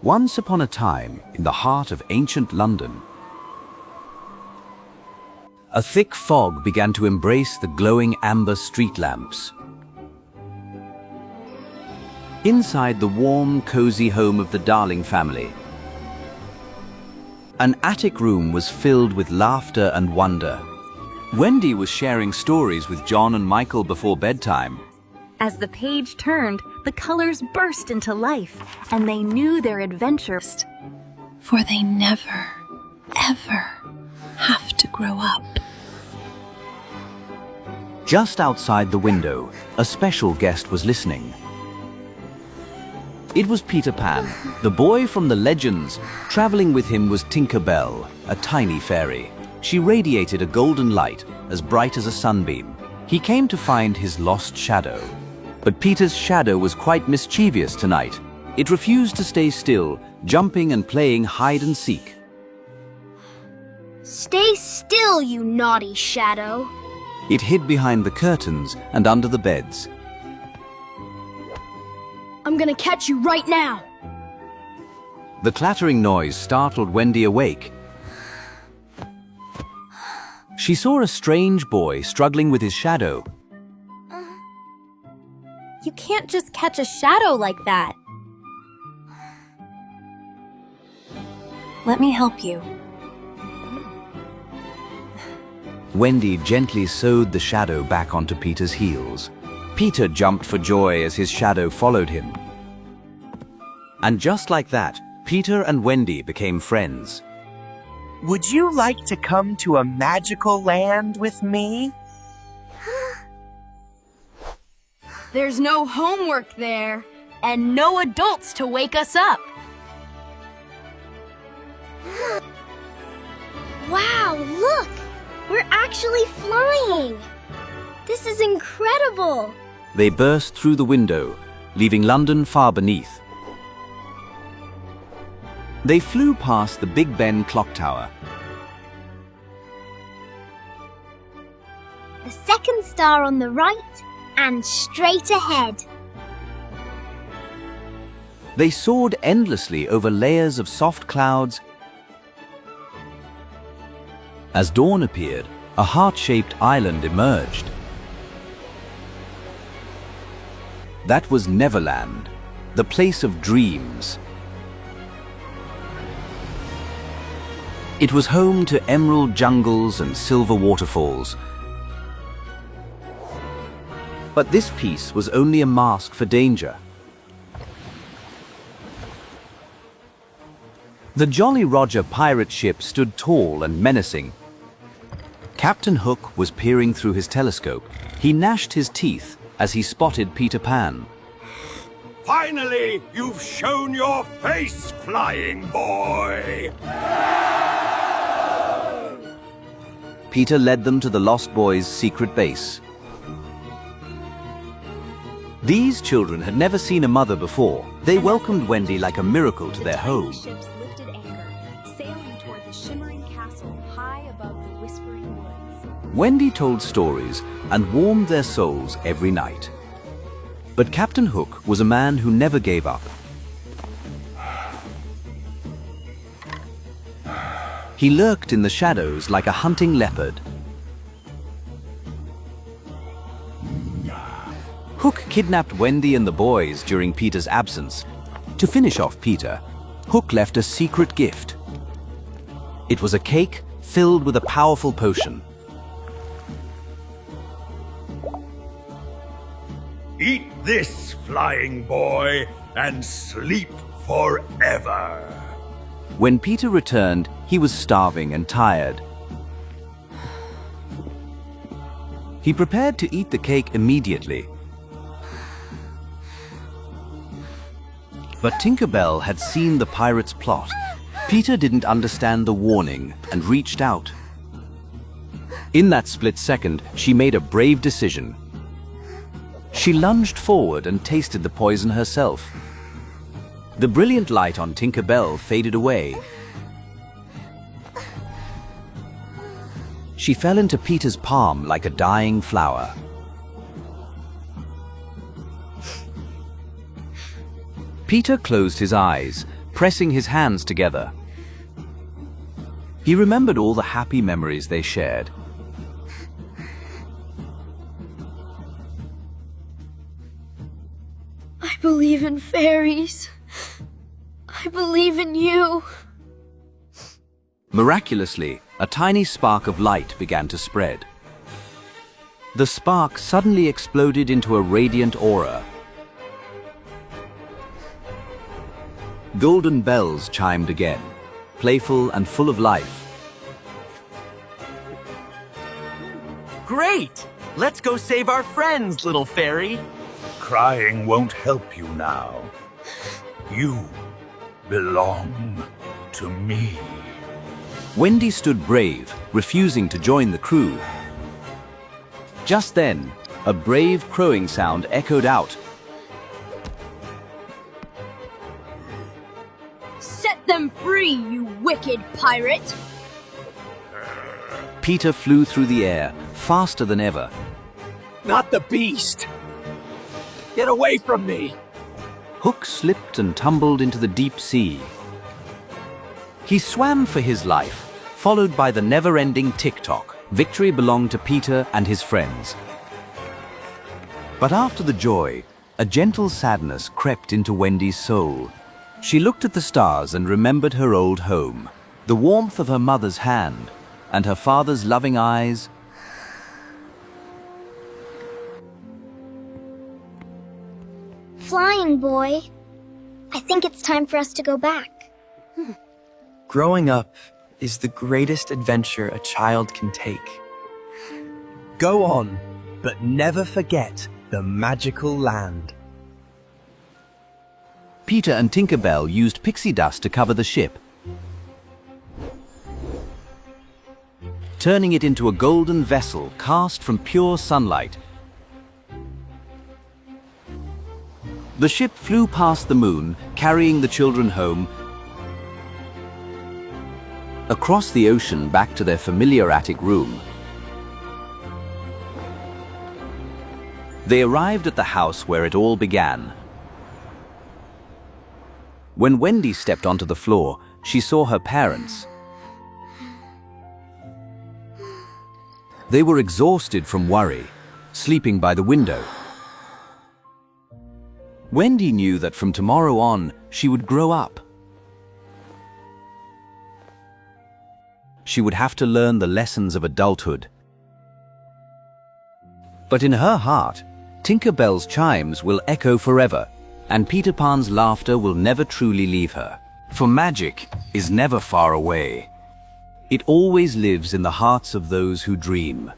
Once upon a time, in the heart of ancient London, a thick fog began to embrace the glowing amber street lamps. Inside the warm, cozy home of the Darling family, an attic room was filled with laughter and wonder. Wendy was sharing stories with John and Michael before bedtime. As the page turned, the colors burst into life, and they knew their adventures. For they never, ever have to grow up. Just outside the window, a special guest was listening. It was Peter Pan, the boy from the legends. Traveling with him was Tinker Bell, a tiny fairy. She radiated a golden light, as bright as a sunbeam. He came to find his lost shadow. But Peter's shadow was quite mischievous tonight. It refused to stay still, jumping and playing hide and seek. Stay still, you naughty shadow. It hid behind the curtains and under the beds. I'm gonna catch you right now. The clattering noise startled Wendy awake. She saw a strange boy struggling with his shadow. You can't just catch a shadow like that. Let me help you. Wendy gently sewed the shadow back onto Peter's heels. Peter jumped for joy as his shadow followed him. And just like that, Peter and Wendy became friends. Would you like to come to a magical land with me? There's no homework there, and no adults to wake us up. Wow, look! We're actually flying! This is incredible! They burst through the window, leaving London far beneath. They flew past the Big Ben clock tower. The second star on the right, and straight ahead. They soared endlessly over layers of soft clouds. As dawn appeared, a heart-shaped island emerged. That was Neverland, the place of dreams. It was home to emerald jungles and silver waterfalls. But this peace was only a mask for danger. The Jolly Roger pirate ship stood tall and menacing. Captain Hook was peering through his telescope. He gnashed his teeth as he spotted Peter Pan. Finally, you've shown your face, flying boy! Peter led them to the Lost Boys' secret base. These children had never seen a mother before. They welcomed Wendy like a miracle to their home. Ships lifted anchor, sailing toward the shimmering castle high above the whispering woods. Wendy told stories and warmed their souls every night. But Captain Hook was a man who never gave up. He lurked in the shadows like a hunting leopard. Hook kidnapped Wendy and the boys during Peter's absence. To finish off Peter, Hook left a secret gift. It was a cake filled with a powerful potion. Eat this, flying boy, and sleep forever. When Peter returned, he was starving and tired. He prepared to eat the cake immediately. But Tinker Bell had seen the pirates' plot. Peter didn't understand the warning and reached out. In that split second, she made a brave decision. She lunged forward and tasted the poison herself. The brilliant light on Tinker Bell faded away. She fell into Peter's palm like a dying flower. Peter closed his eyes, pressing his hands together. He remembered all the happy memories they shared. I believe in fairies. I believe in you. Miraculously, a tiny spark of light began to spread. The spark suddenly exploded into a radiant aura. Golden bells chimed again, playful and full of life. Great! Let's go save our friends, little fairy. Crying won't help you now. You belong to me. Wendy stood brave, refusing to join the crew. Just then, a brave crowing sound echoed out. Set them free, you wicked pirate! Peter flew through the air, faster than ever. Not the beast! Get away from me! Hook slipped and tumbled into the deep sea. He swam for his life, followed by the never-ending tick-tock. Victory belonged to Peter and his friends. But after the joy, a gentle sadness crept into Wendy's soul. She looked at the stars and remembered her old home, the warmth of her mother's hand, and her father's loving eyes. Flying boy, I think it's time for us to go back. Growing up is the greatest adventure a child can take. Go on, but never forget the magical land. Peter and Tinker Bell used pixie dust to cover the ship, turning it into a golden vessel cast from pure sunlight. The ship flew past the moon, carrying the children home, across the ocean back to their familiar attic room. They arrived at the house where it all began. When Wendy stepped onto the floor, she saw her parents. They were exhausted from worry, sleeping by the window. Wendy knew that from tomorrow on, she would grow up. She would have to learn the lessons of adulthood. But in her heart, Tinker Bell's chimes will echo forever, and Peter Pan's laughter will never truly leave her. For magic is never far away. It always lives in the hearts of those who dream.